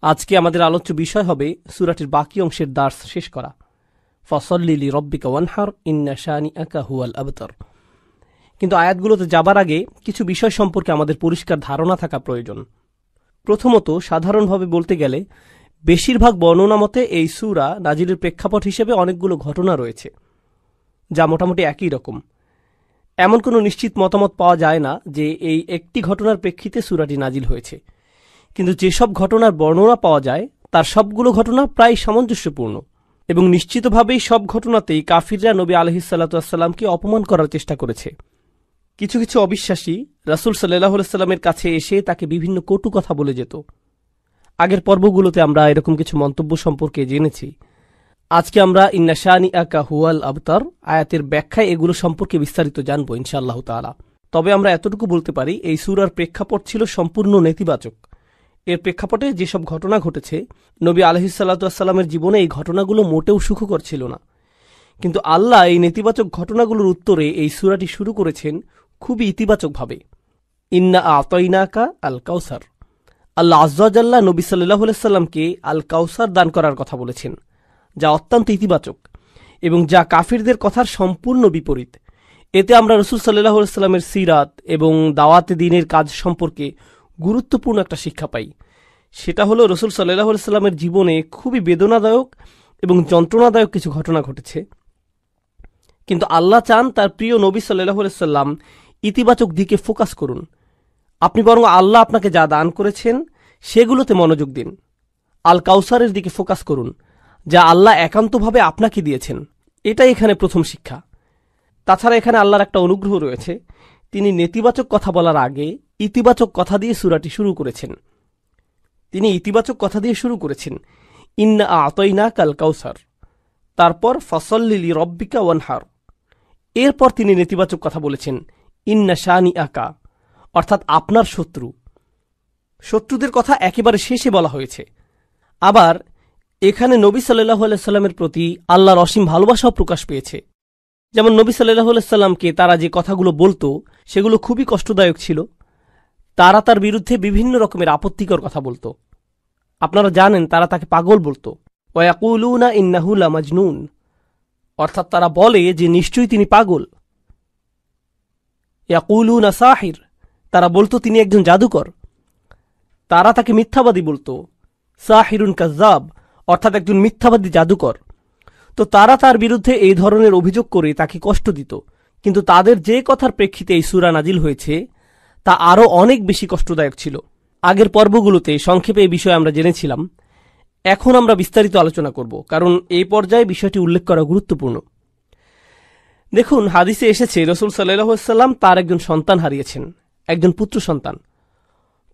আজকে আমাদের আলোচ্য বিষয় হবে সূরাটির বাকি অংশের দার্স শেষ করা। ফসল্লি লিরব্বিকা ওয়ানহার ইন্না শানিআকা হুয়াল আবতার। কিন্তু আয়াতগুলোতে যাবার আগে কিছু বিষয় সম্পর্কে আমাদের পরিষ্কার ধারণা থাকা প্রয়োজন। প্রথমত, সাধারণভাবে বলতে গেলে বেশিরভাগ বর্ণনা মতে এই সূরা নাজিলের প্রেক্ষাপট হিসেবে অনেকগুলো ঘটনা রয়েছে, যা মোটামুটি একই রকম। এমন কোনো নিশ্চিত মতামত পাওয়া যায় না যে এই একটি ঘটনার প্রেক্ষিতে সূরাটি নাজিল হয়েছে, কিন্তু যেসব ঘটনার বর্ণনা পাওয়া যায় তার সবগুলো ঘটনা প্রায় সামঞ্জস্যপূর্ণ এবং নিশ্চিতভাবেই সব ঘটনাতেই কাফিররা নবী আলাইহিসসালাতু ওয়াসসালামকে অপমান করার চেষ্টা করেছে। কিছু কিছু অবিশ্বাসী রাসূল সাল্লাল্লাহু আলাইহি ওয়াসাল্লামের কাছে এসে তাকে বিভিন্ন কটু কথা বলে যেত। আগের পর্বগুলোতে আমরা এরকম কিছু মন্তব্য সম্পর্কে জেনেছি। আজকে আমরা ইন্না শানিআকা হুয়াল আবতার আয়াতের ব্যাখ্যায় এগুলো সম্পর্কে বিস্তারিত জানব ইনশাআল্লাহ তাআলা। তবে আমরা এতটুকু বলতে পারি, এই সূরার প্রেক্ষাপট ছিল সম্পূর্ণ নেতিবাচক। এর প্রেক্ষাপটে যেসব ঘটনা ঘটেছে, নবী আলাইহিসসালাতু ওয়াসসালামের জীবনে এই ঘটনাগুলো মোটেও সুখকর ছিল না। কিন্তু আল্লাহ এই নেতিবাচক ঘটনাগুলোর উত্তরে এই সূরাটি শুরু করেছেন খুবই ইতিবাচকভাবে। ইন্না আ'তাইনাকা আল কাউসার। আল্লাহ আযজা ওয়া জাল্লা নবী সাল্লাল্লাহু আলাইহি সাল্লামকে আল কাউসার দান করার কথা বলেছেন, যা অত্যন্ত ইতিবাচক এবং যা কাফিরদের কথার সম্পূর্ণ বিপরীত। এতে আমরা রাসূল সাল্লাল্লাহু আলাইহি সাল্লামের সিরাত এবং দাওয়াতে দ্বীনের কাজ সম্পর্কে গুরুত্বপূর্ণ একটা শিক্ষা পাই। সেটা হলো রাসূল সাল্লাল্লাহু আলাইহি সাল্লামের জীবনে খুবই বেদনাদায়ক এবং যন্ত্রণাদায়ক কিছু ঘটনা ঘটেছে, কিন্তু আল্লাহ চান তার প্রিয় নবী সাল্লাল্লাহু আলাইহি সাল্লাম ইতিবাচক দিকে ফোকাস করুন। আপনি বরং আল্লাহ আপনাকে যা দান করেছেন সেগুলোতে মনোযোগ দিন। আল কাউসারের দিকে ফোকাস করুন, যা আল্লাহ একান্তভাবে আপনাকে দিয়েছেন। এটাই এখানে প্রথম শিক্ষা। তাছাড়া এখানে আল্লাহর একটা অনুগ্রহ রয়েছে, তিনি নেতিবাচক কথা বলার আগে ইতিবাচক কথা দিয়ে সূরাটি শুরু করেছেন। তিনি ইতিবাচক কথা দিয়ে শুরু করেছেন, ইন্না আ'তাইনাকা আল কাউসার, তারপর ফসল্লি লিরব্বিকা ওয়ানহার। এরপর তিনি নেতিবাচক কথা বলেছেন, ইন্না শানিআকা, অর্থাৎ আপনার শত্রু। শত্রুদের কথা একেবারে শেষে বলা হয়েছে। আবার এখানে নবী সাল্লাল্লাহু আলাইহি সাল্লামের প্রতি আল্লাহর অসীম ভালোবাসাও প্রকাশ পেয়েছে। যেমন নবী সাল্লাল্লাহু আলাইহি সাল্লামকে তারা যে কথাগুলো বলতো সেগুলো খুবই কষ্টদায়ক ছিল। তারা তার বিরুদ্ধে বিভিন্ন রকমের আপত্তিকর কথা বলতো। আপনারা জানেন, তারা তাকে পাগল বলতো। ওয়া ইয়াকুলুনা ইন্নাহু লামাজনুন, অর্থাৎ তারা বলে যে নিশ্চয়ই তিনি পাগল। ইয়াকুলুনা সাহির, তারা বলতো তিনি একজন জাদুকর। তারা তাকে মিথ্যাবাদী বলতো, সাহিরুন কাজ্জাব, অর্থাৎ একজন মিথ্যাবাদী জাদুকর। তো তারা তার বিরুদ্ধে এই ধরনের অভিযোগ করে তাকে কষ্ট দিত। কিন্তু তাদের যে কথার প্রেক্ষিতে এই সূরা নাজিল হয়েছে তা আরও অনেক বেশি কষ্টদায়ক ছিল। আগের পর্বগুলোতে সংক্ষেপে এই বিষয়ে আমরা জেনেছিলাম। এখন আমরা বিস্তারিত আলোচনা করব, কারণ এই পর্যায়ে বিষয়টি উল্লেখ করা গুরুত্বপূর্ণ। দেখুন, হাদিসে এসেছে রাসূল সাল্লাল্লাহু আলাইহি সাল্লাম তার একজন সন্তান হারিয়েছেন, একজন পুত্র সন্তান।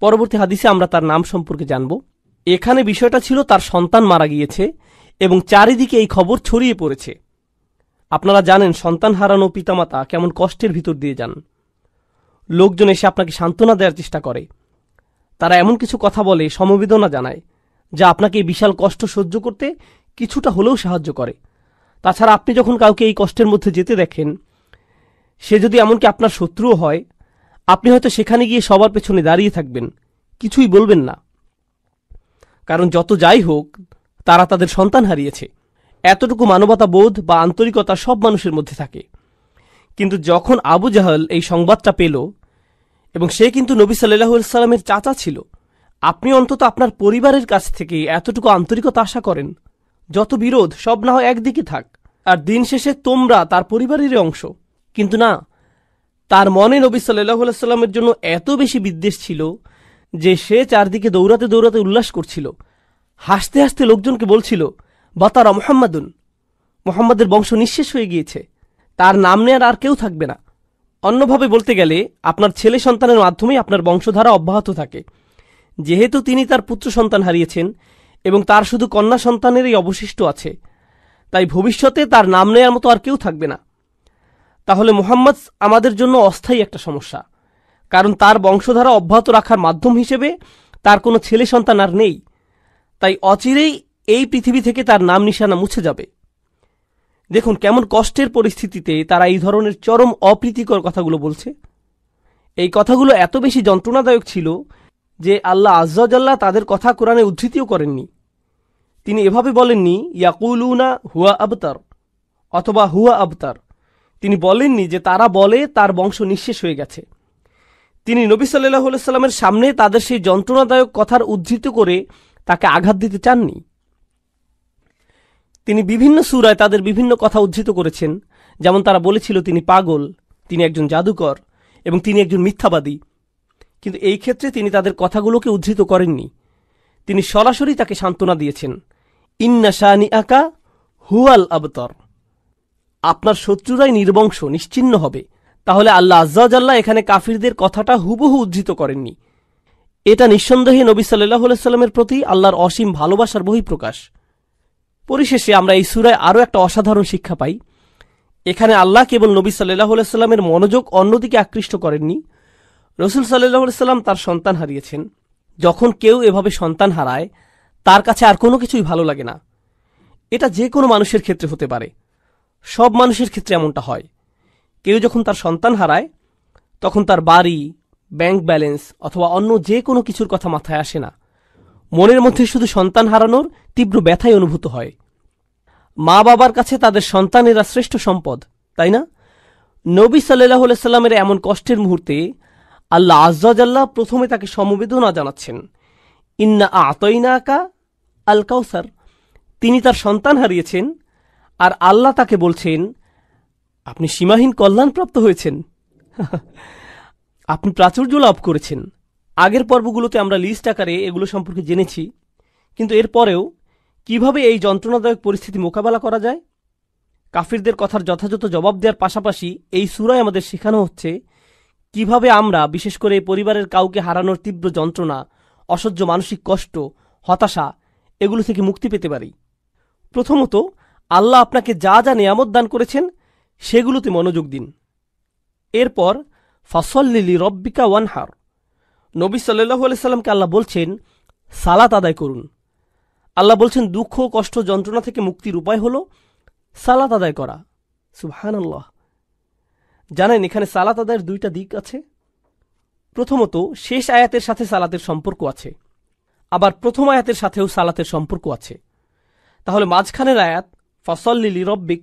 পরবর্তী হাদিসে আমরা তার নাম সম্পর্কে জানব। এখানে বিষয়টা ছিল তার সন্তান মারা গিয়েছে এবং চারিদিকে এই খবর ছড়িয়ে পড়েছে। আপনারা জানেন, সন্তান হারানো পিতামাতা কেমন কষ্টের ভিতর দিয়ে যান। লোকজন এসে আপনাকে সান্ত্বনা দেওয়ার চেষ্টা করে। তারা এমন কিছু কথা বলে, সমবেদনা জানায়, যা আপনাকে এই বিশাল কষ্ট সহ্য করতে কিছুটা হলেও সাহায্য করে। তাছাড়া আপনি যখন কাউকে এই কষ্টের মধ্যে যেতে দেখেন, সে যদি এমনকি আপনার শত্রুও হয়, আপনি হয়তো সেখানে গিয়ে সবার পেছনে দাঁড়িয়ে থাকবেন, কিছুই বলবেন না। কারণ যত যাই হোক, তারা তাদের সন্তান হারিয়েছে। এতটুকু মানবতা বোধ বা আন্তরিকতা সব মানুষের মধ্যে থাকে। কিন্তু যখন আবু জাহল এই সংবাদটা পেল, এবং সে কিন্তু নবী সাল্লাল্লাহু আলাইহি সাল্লামের চাচা ছিল, আপনি অন্তত আপনার পরিবারের কাছ থেকে এতটুকু আন্তরিকতা আশা করেন। যত বিরোধ সব না হয় একদিকে থাক, আর দিন শেষে তোমরা তার পরিবারেরই অংশ। কিন্তু না, তার মনে নবী সাল্লাল্লাহু আলাইহি সাল্লামের জন্য এত বেশি বিদ্বেষ ছিল যে সে চারদিকে দৌড়াতে দৌড়াতে উল্লাস করছিল, হাসতে হাসতে লোকজনকে বলছিল, বাতারা মুহাম্মাদুন, মুহাম্মাদের বংশ নিঃশেষ হয়ে গিয়েছে, তার নাম নেয়ার আর কেউ থাকবে না। অন্যভাবে বলতে গেলে, আপনার ছেলে সন্তানের মাধ্যমেই আপনার বংশধারা অব্যাহত থাকে। যেহেতু তিনি তার পুত্র সন্তান হারিয়েছেন এবং তার শুধু কন্যা সন্তানেরই অবশিষ্ট আছে, তাই ভবিষ্যতে তার নাম নেয়ার মতো আর কেউ থাকবে না। তাহলে মুহাম্মদ আমাদের জন্য অস্থায়ী একটা সমস্যা, কারণ তার বংশধারা অব্যাহত রাখার মাধ্যম হিসেবে তার কোনো ছেলে সন্তান আর নেই। তাই অচিরেই এই পৃথিবী থেকে তার নাম নিশানা মুছে যাবে। দেখুন কেমন কষ্টের পরিস্থিতিতে তারা এই ধরনের চরম অপ্রীতিকর কথাগুলো বলছে। এই কথাগুলো এত বেশি যন্ত্রণাদায়ক ছিল যে আল্লাহ আজ্জা ওয়া জাল্লা তাদের কথা কোরআনে উদ্ধৃতিও করেননি। তিনি এভাবে বলেননি ইয়াকুলুনা হুয়া আবতার অথবা হুয়া আবতার। তিনি বলেননি যে তারা বলে তার বংশ নিঃশেষ হয়ে গেছে। তিনি নবী সাল্লাল্লাহু আলাইহি সাল্লামের সামনে তাদের সেই যন্ত্রণাদায়ক কথার উদ্ধৃত করে তাকে আঘাত দিতে চাননি। তিনি বিভিন্ন সূরায় তাদের বিভিন্ন কথা উদ্ধৃত করেছেন, যেমন তারা বলেছিল তিনি পাগল, তিনি একজন জাদুকর এবং তিনি একজন মিথ্যাবাদী। কিন্তু এই ক্ষেত্রে তিনি তাদের কথাগুলোকে উদ্ধৃত করেননি। তিনি সরাসরি তাকে সান্ত্বনা দিয়েছেন, ইন্না শানিআকা হুয়াল আবতার, আপনার শত্রুরাই নির্বংশ নিশ্চিহ্ন হবে। তাহলে আল্লাহ আজ্জা ওয়া জাল্লা এখানে কাফিরদের কথাটা হুবহু উদ্ধৃত করেননি। এটা নিঃসন্দেহে নবী সাল্লাল্লাহু আলাইহি সাল্লামের প্রতি আল্লাহর অসীম ভালোবাসার বহিঃপ্রকাশ। পরিশেষে আমরা এই সূরায় আরও একটা অসাধারণ শিক্ষা পাই। এখানে আল্লাহ কেবল নবী সাল্লাল্লাহু আলাইহি সাল্লামের মনোযোগ অন্যদিকে আকৃষ্ট করেননি। রাসূল সাল্লাল্লাহু আলাইহি সাল্লাম তার সন্তান হারিয়েছেন। যখন কেউ এভাবে সন্তান হারায়, তার কাছে আর কোনো কিছুই ভালো লাগে না। এটা যে কোনো মানুষের ক্ষেত্রে হতে পারে, সব মানুষের ক্ষেত্রে এমনটা হয়। কেউ যখন তার সন্তান হারায়, তখন তার বাড়ি, ব্যাংক ব্যালেন্স অথবা অন্য যে কোনো কিছুর কথা মাথায় আসে না। মনের মধ্যে শুধু সন্তান হারানোর তীব্র ব্যথাই অনুভূত হয়। মা বাবার কাছে তাদের সন্তানেরা শ্রেষ্ঠ সম্পদ, তাই না? নবী সাল্লাল্লাহু আলাইহি সাল্লামের এমন কষ্টের মুহূর্তে আল্লাহ আজ্জা ওয়া জাল্লা প্রথমে তাকে সমবেদনা জানাচ্ছেন, ইন্না আ'তাইনাকা আল কাউসার। তিনি তার সন্তান হারিয়েছেন আর আল্লাহ তাকে বলছেন, আপনি সীমাহীন কল্যাণপ্রাপ্ত হয়েছেন, আপনি প্রাচুর্য লাভ করেছেন। আগের পর্বগুলোতে আমরা লিস্ট আকারে এগুলো সম্পর্কে জেনেছি, কিন্তু এরপরেও কিভাবে এই যন্ত্রণাদায়ক পরিস্থিতি মোকাবেলা করা যায়, কাফিরদের কথার যথাযথ জবাব দেওয়ার পাশাপাশি এই সূরায় আমাদের শেখানো হচ্ছে কিভাবে আমরা বিশেষ করে পরিবারের কাউকে হারানোর তীব্র যন্ত্রণা, অসহ্য মানসিক কষ্ট, হতাশা এগুলো থেকে মুক্তি পেতে পারি। প্রথমত, আল্লাহ আপনাকে যা যা নিয়ামত দান করেছেন সেগুলোতে মনোযোগ দিন। এরপর ফাসল্লি লিরব্বিকা ওয়ানহার, নবী সাল্লাল্লাহু আলাইহি সাল্লামকে আল্লাহ বলছেন সালাত আদায় করুন। আল্লাহ বলছেন দুঃখ, কষ্ট, যন্ত্রণা থেকে মুক্তির উপায় হল সালাত আদায় করা। সুবহানাল্লাহ। জানেন, এখানে সালাত আদায়ের দুইটা দিক আছে। প্রথমত, শেষ আয়াতের সাথে সালাতের সম্পর্ক আছে, আবার প্রথম আয়াতের সাথেও সালাতের সম্পর্ক আছে। তাহলে মাঝখানের আয়াত ফাসল্লি লিরব্বিক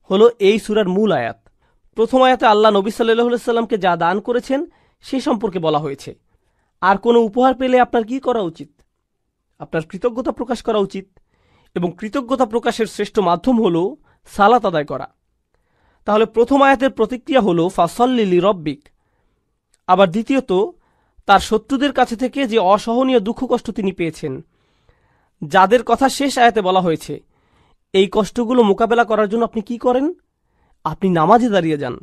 হলো এই সূরার মূল আয়াত। প্রথম আয়াতে আল্লাহ নবী সাল্লাল্লাহু আলাইহি সাল্লামকে যা দান করেছেন সে সম্পর্কে বলা হয়েছে। আর কোনো উপহার পেলে আপনার কি করা উচিত? আপনার কৃতজ্ঞতা প্রকাশ করা উচিত, এবং কৃতজ্ঞতা প্রকাশের শ্রেষ্ঠ মাধ্যম হল সালাত আদায় করা। তাহলে প্রথম আয়াতের প্রতিক্রিয়া হল ফাসল্লি লিরব্বিক। আবার দ্বিতীয়ত, তার শত্রুদের কাছে থেকে যে অসহনীয় দুঃখ কষ্ট তিনি পেয়েছেন, যাদের কথা শেষ আয়াতে বলা হয়েছে, এই কষ্টগুলো মোকাবেলা করার জন্য আপনি কি করেন? আপনি নামাজে দাঁড়িয়ে যান।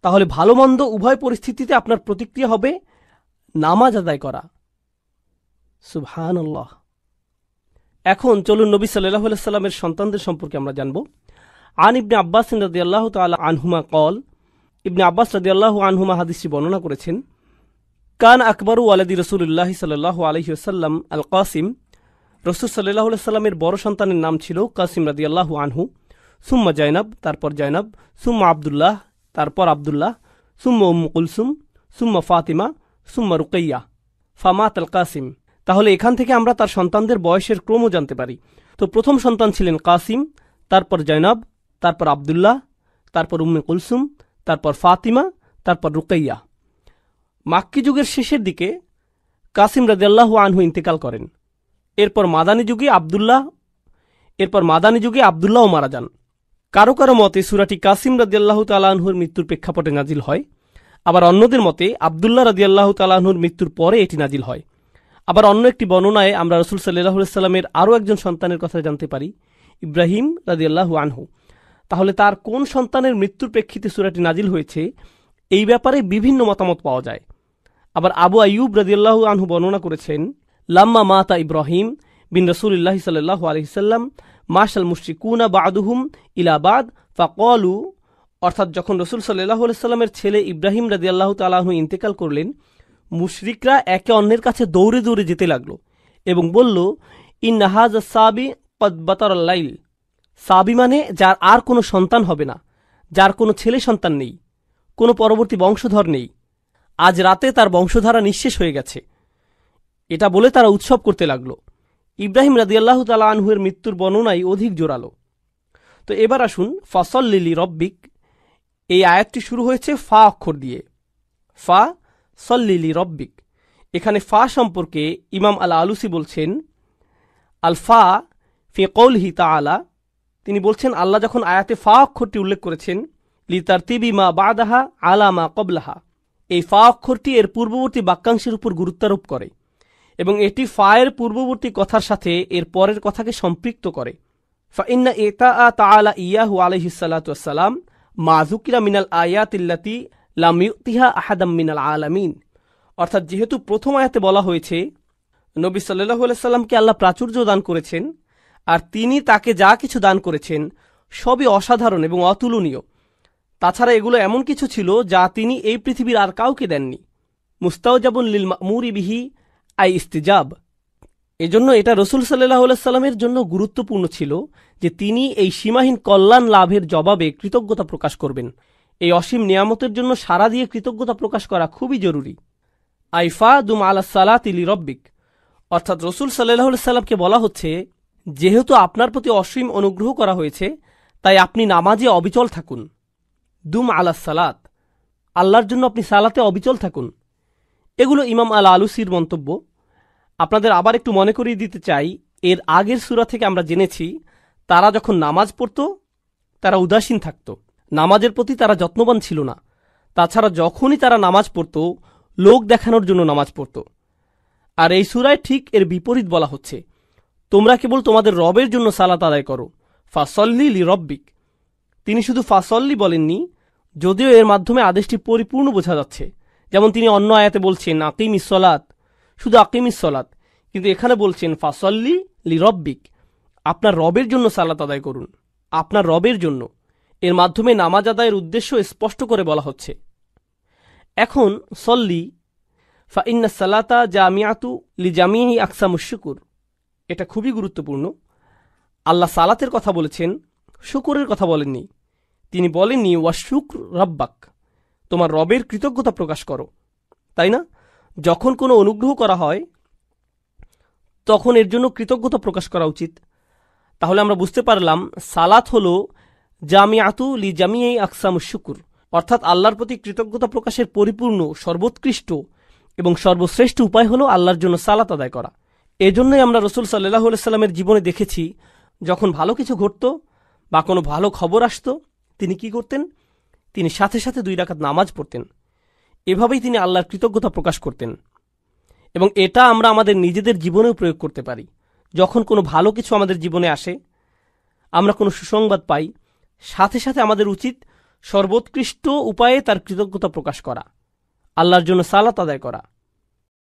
তাহলে ভালো মন্দ উভয় পরিস্থিতিতে আপনার প্রতিক্রিয়া হবে নামাজ আদায় করা। সুবহানাল্লাহ। এখন চলুন নবী সাল্লাল্লাহু আলাইহি সাল্লামের সন্তানদের সম্পর্কে আমরা জানব। আন ইবনে আব্বাস রাদিয়াল্লাহু তাআলা আনহুমা কল, ইবনে আব্বাস রাদিয়াল্লাহু আনহুমা হাদিসটি বর্ণনা করেছেন, কান আকবরু ওয়ালাদি রাসূলুল্লাহ সাল্লাল্লাহু আলাইহি ওয়াসাল্লাম আল কাসিম। রাসূল সাল্লাল্লাহু আলাইহি সাল্লামের বড় সন্তানের নাম ছিল কাসিম রাদিয়াল্লাহু আনহু। সুম্মা জাইনাব, তারপর জাইনাব, সুম্মা আব্দুল্লাহ, তারপর আব্দুল্লাহ, সুম্মা উম্মু কুলসুম, সুম্মা ফাতিমা, সুম্মা রুকাইয়া, ফামাত আল কাসিম। তাহলে এখান থেকে আমরা তার সন্তানদের বয়সের ক্রমও জানতে পারি। তো প্রথম সন্তান ছিলেন কাসিম, তারপর জাইনাব, তারপর আব্দুল্লাহ, তারপর উম্মে কুলসুম, তারপর ফাতিমা, তারপর রুকাইয়া। মাক্কি যুগের শেষের দিকে কাসিম রাদিয়াল্লাহু আনহু ইন্তেকাল করেন। এরপর মাদানী যুগে আব্দুল্লাহও মারা যান। কারো কারো মতে সূরাটি কাসিম রাদিয়াল্লাহু তাআলা আনহুর মৃত্যুর প্রেক্ষাপটে নাজিল হয়, আবার অন্যদের মতে আব্দুল্লাহ রাদিয়াল্লাহু তাআলা আনহুর মৃত্যুর পরে এটি নাজিল হয়। আবার অন্য একটি বর্ণনায় আমরা রাসূল সাল্লাল্লাহু আলাইহি সাল্লামের আরও একজন সন্তানের কথা জানতে পারি, ইব্রাহিম রাদিয়াল্লাহু আনহু। তাহলে তার কোন সন্তানের মৃত্যুর প্রেক্ষিতে সূরাটি নাজিল হয়েছে, এই ব্যাপারে বিভিন্ন মতামত পাওয়া যায়। আবার আবু আইয়ুব রাদিয়াল্লাহু আনহু বর্ণনা করেছেন, লাম্মা মাতা ইব্রাহিম বিন রাসূলিল্লাহ সাল্লাল্লাহু আলাইহি সাল্লাম মাশাল মুশরিকুনা বা'দুহুম ইলা বা'দ ফাকালু, অর্থাৎ যখন রাসূল সাল্লাল্লাহু আলাইহি সাল্লামের ছেলে ইব্রাহিম রাদিয়াল্লাহু তাআলা আনহু ইন্তেকাল করলেন, মুশরিকরা একে অন্যের কাছে দৌড়ে দৌড়ে যেতে লাগলো এবং বলল, ইন্না হাযা সাবি কদ বাতারাল লাইল। সাবি মানে যার আর কোনো সন্তান হবে না, যার কোনো ছেলে সন্তান নেই, কোনো পরবর্তী বংশধর নেই। আজ রাতে তার বংশধারা নিঃশেষ হয়ে গেছে। এটা বলে তারা উৎসব করতে লাগলো। ইব্রাহিম রাদিয়াল্লাহু তাআলা আনহুর মৃত্যুর বর্ণনাই অধিক জোরালো। তো এবার আসুন, ফাসল্লি রব্বিক, এই আয়াতটি শুরু হয়েছে ফা অক্ষর দিয়ে। ফা সল্লিলি রব্বিক। এখানে ফা সম্পর্কে ইমাম আল আলুসি বলছেন, আল ফা ফি কওলিহি তাআলা, তিনি বলছেন আল্লাহ যখন আয়াতে ফা অক্ষরটি উল্লেখ করেছেন, লিতারতিবি মা বাদাহা আলা মা ক্বাবলাহা, এই ফা অক্ষরটি এর পূর্ববর্তী বাক্যাংশের উপর গুরুত্বারোপ করে এবং এটি ফা এর পূর্ববর্তী কথার সাথে এর পরের কথাকে সম্পৃক্ত করে। ফাইন্না ইতাআ তাআলা ইয়াহু আলাইহিস সালাতু ওয়াস সালাম মা যুকিরা মিনাল আয়াতিল্লাতি লাম ইউতিহা আহাদাম মিনাল আলামিন। অর্থাৎ যেহেতু প্রথম আয়াতে বলা হয়েছে নবী সাল্লাল্লাহু আলাইহি সাল্লামকে আল্লাহ প্রাচুর্য দান করেছেন, আর তিনি তাকে যা কিছু দান করেছেন সবই অসাধারণ এবং অতুলনীয়। তাছাড়া এগুলো এমন কিছু ছিল যা তিনি এই পৃথিবীর আর কাউকে দেননি। মুস্তাওজাবুন লিল মা'মুরি বিহি আই ইস্তিজাব। এজন্য এটা রসুল সাল্লাল্লাহু আলাইহি সাল্লামের জন্য গুরুত্বপূর্ণ ছিল যে তিনি এই সীমাহীন কল্যাণ লাভের জবাবে কৃতজ্ঞতা প্রকাশ করবেন। এই অসীম নিয়ামতের জন্য সারা দিয়ে কৃতজ্ঞতা প্রকাশ করা খুবই জরুরি। আইফা দুম আলা সালাতি লিরব্বিক, অর্থাৎ রসুল সাল্লাল্লাহু আলাইহি সাল্লামকে বলা হচ্ছে, যেহেতু আপনার প্রতি অসীম অনুগ্রহ করা হয়েছে তাই আপনি নামাজে অবিচল থাকুন। দুম আলা সালাত, আল্লাহর জন্য আপনি সালাতে অবিচল থাকুন। এগুলো ইমাম আল আলুসির মন্তব্য। আপনাদের আবার একটু মনে করিয়ে দিতে চাই, এর আগের সূরা থেকে আমরা জেনেছি তারা যখন নামাজ পড়ত তারা উদাসীন থাকত, নামাজের প্রতি তারা যত্নবান ছিল না। তাছাড়া যখনই তারা নামাজ পড়ত লোক দেখানোর জন্য নামাজ পড়ত। আর এই সূরায় ঠিক এর বিপরীত বলা হচ্ছে, তোমরা কেবল তোমাদের রবের জন্য সালাত আদায় করো, ফাসল্লি লিরব্বিক। তিনি শুধু ফাসল্লি বলেননি, যদিও এর মাধ্যমে আদেশটি পরিপূর্ণ বোঝা যাচ্ছে। যেমন তিনি অন্য আয়াতে বলছেন আকিমিস সলাত, শুধু আকিমিস সলাত, কিন্তু এখানে বলছেন ফাসল্লি লিরব্বিক, আপনার রবের জন্য সালাত আদায় করুন, আপনার রবের জন্য। এর মাধ্যমে নামাজ আদায়ের উদ্দেশ্য স্পষ্ট করে বলা হচ্ছে। এখন সল্লি ফা ইন্না সালাতা জামিআতু লিজামিহি আকসামুশ শুকুর, এটা খুবই গুরুত্বপূর্ণ। আল্লাহ সালাতের কথা বলেছেন, শুকুরের কথা বলেননি। তিনি বলেননি ওয়া শুকর রব্বাক, তোমার রবের কৃতজ্ঞতা প্রকাশ করো, তাই না? যখন কোনো অনুগ্রহ করা হয় তখন এর জন্য কৃতজ্ঞতা প্রকাশ করা উচিত। তাহলে আমরা বুঝতে পারলাম সালাত হলো জামিআতু লি জামিই আকসামুশ শুকুর, অর্থাৎ আল্লাহর প্রতি কৃতজ্ঞতা প্রকাশের পরিপূর্ণ, সর্বোৎকৃষ্ট এবং সর্বশ্রেষ্ঠ উপায় হলো আল্লাহর জন্য সালাত আদায় করা। এজন্যই আমরা রসুল সাল্লাল্লাহু আলাইহি সাল্লামের জীবনে দেখেছি, যখন ভালো কিছু ঘটত বা কোনো ভালো খবর আসত তিনি কি করতেন? তিনি সাথে সাথে 2 রাকাত নামাজ পড়তেন। এভাবেই তিনি আল্লাহর কৃতজ্ঞতা প্রকাশ করতেন। এবং এটা আমরা আমাদের নিজেদের জীবনেও প্রয়োগ করতে পারি। যখন কোনো ভালো কিছু আমাদের জীবনে আসে, আমরা কোনো সুসংবাদ পাই, সাথে সাথে আমাদের উচিত সর্বোৎকৃষ্ট উপায়ে তার কৃতজ্ঞতা প্রকাশ করা, আল্লাহর জন্য সালাত আদায় করা।